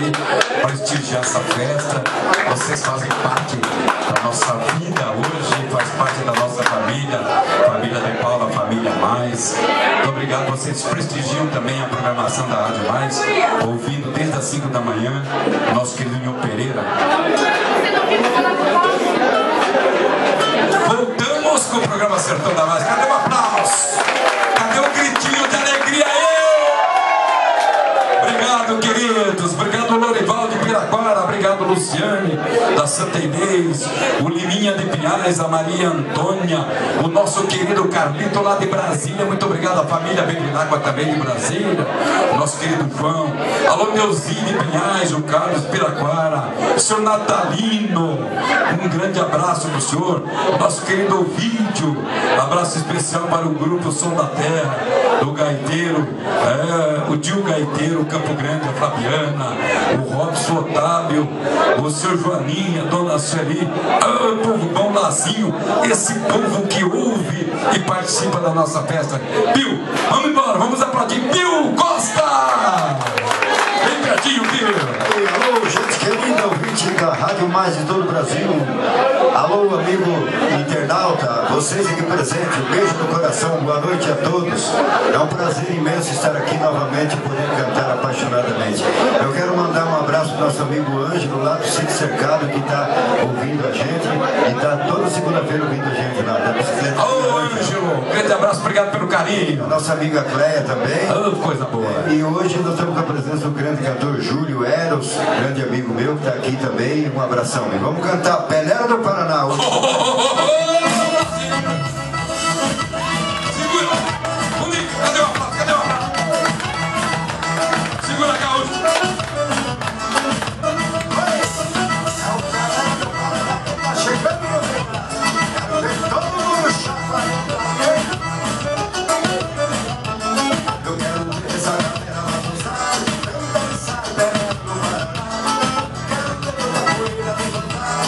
aqui prestigiar essa festa. Vocês fazem parte da nossa vida hoje, faz parte da nossa família, família de Paula, família Mais. Muito obrigado, vocês prestigiam também a programação da Rádio Mais, ouvindo desde as 5 da manhã, nosso querido Nil Pereira. Voltamos com o programa Sertão da Mais. Cadê o aplauso? Cadê o gritinho de alegria aí? Obrigado, queridos. Obrigado, Lorival de Piraquara. Obrigado, Luciane da Santa Inês. O Liminha de Pinhais, a Maria Antônia. O nosso querido Carlito lá de Brasília. Muito obrigado, a família Bevilacqua também de Brasília. O nosso querido João. Alô, Neuzinho de Pinhais, o Carlos de Piraquara. O senhor Natalino. Um grande abraço pro senhor. Nosso querido Ovídio. Abraço especial para o grupo Som da Terra. O Gaiteiro. O Dil Gaiteiro, Campo Grande, a Fabiana, o Robson Otávio, o seu Joaninha, a dona Sueli, o povo bom Lazinho, esse povo que ouve e participa da nossa festa. Pio, vamos embora, vamos aplaudir Pio Costa! Vem pertinho, Pio! Alô, gente querida, ouvinte da Rádio Mais de todo o Brasil. Alô, amigo internauta, vocês aqui presentes, um beijo no coração, boa noite a todos. É um prazer imenso estar aqui novamente, poder cantar apaixonadamente. Eu quero mandar um abraço para o nosso amigo Ângelo, lá do Sítio Cercado, que está ouvindo a gente e está toda segunda-feira ouvindo a gente na bicicleta. Ô, Ângelo, grande abraço, obrigado pelo carinho. A nossa amiga Cleia também. Coisa boa. E hoje nós estamos com a presença do grande cantor Júlio Eros, grande amigo meu, que está aqui também. Um abração. E vamos cantar Pelera do Paraná. Segura! Cadê o aplauso? Cadê o aplauso? Segura, gaúcho! Tá chegando, quero ver todo mundo chacoalhando. Eu quero ver essa galera bagunçar, dançar, Pelera do Paraná. Quero ver toda a poeira levantar,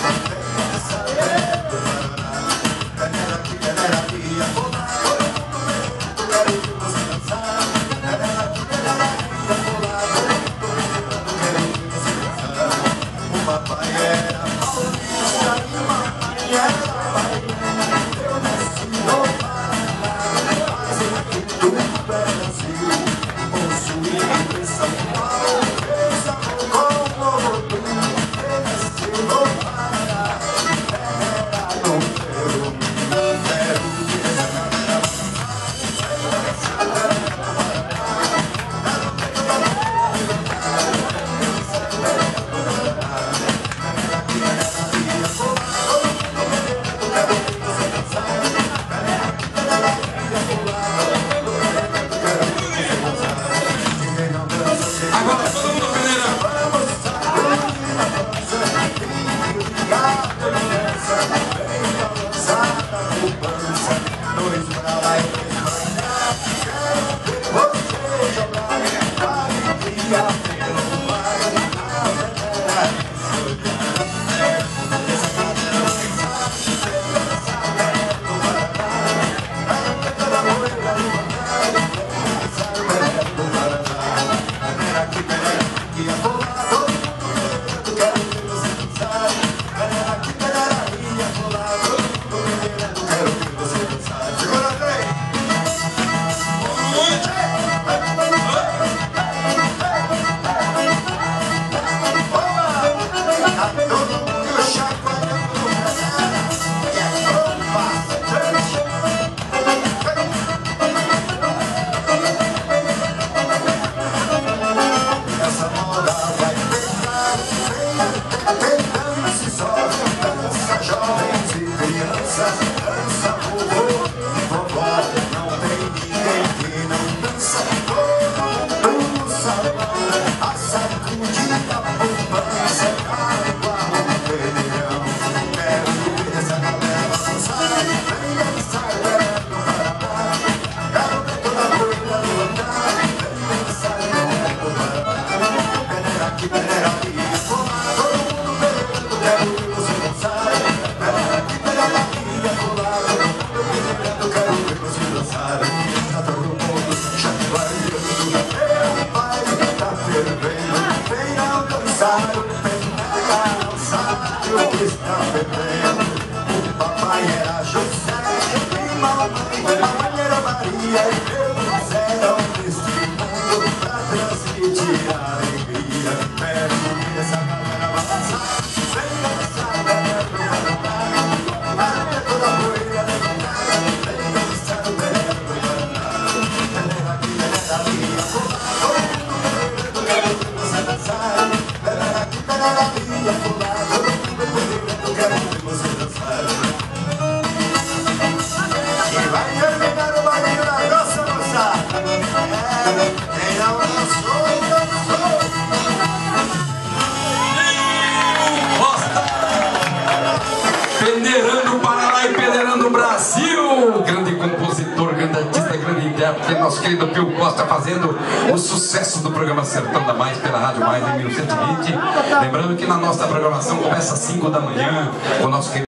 dançar, Pelera do Paraná. Pelera aqui, a colar, todo mundo vem, quero ver você dançar. Pelera aqui, a colar, todo mundo vem, quero ver você dançar. O papai era paulista e o mamãe era baiana. Eu nasci no Paraná, mas eu aqui tudo é Brasil. Possuí em São Paulo, fez amor com o Lodum. Eu nasci no Paraná, era no Peru. Quero ver essa galera Agora todo mundo, Pereira! Aqui é nosso querido Pio Costa fazendo o sucesso do programa Sertão da Mais pela Rádio Mais em 1120. Lembrando que na nossa programação começa às 5 da manhã com o nosso querido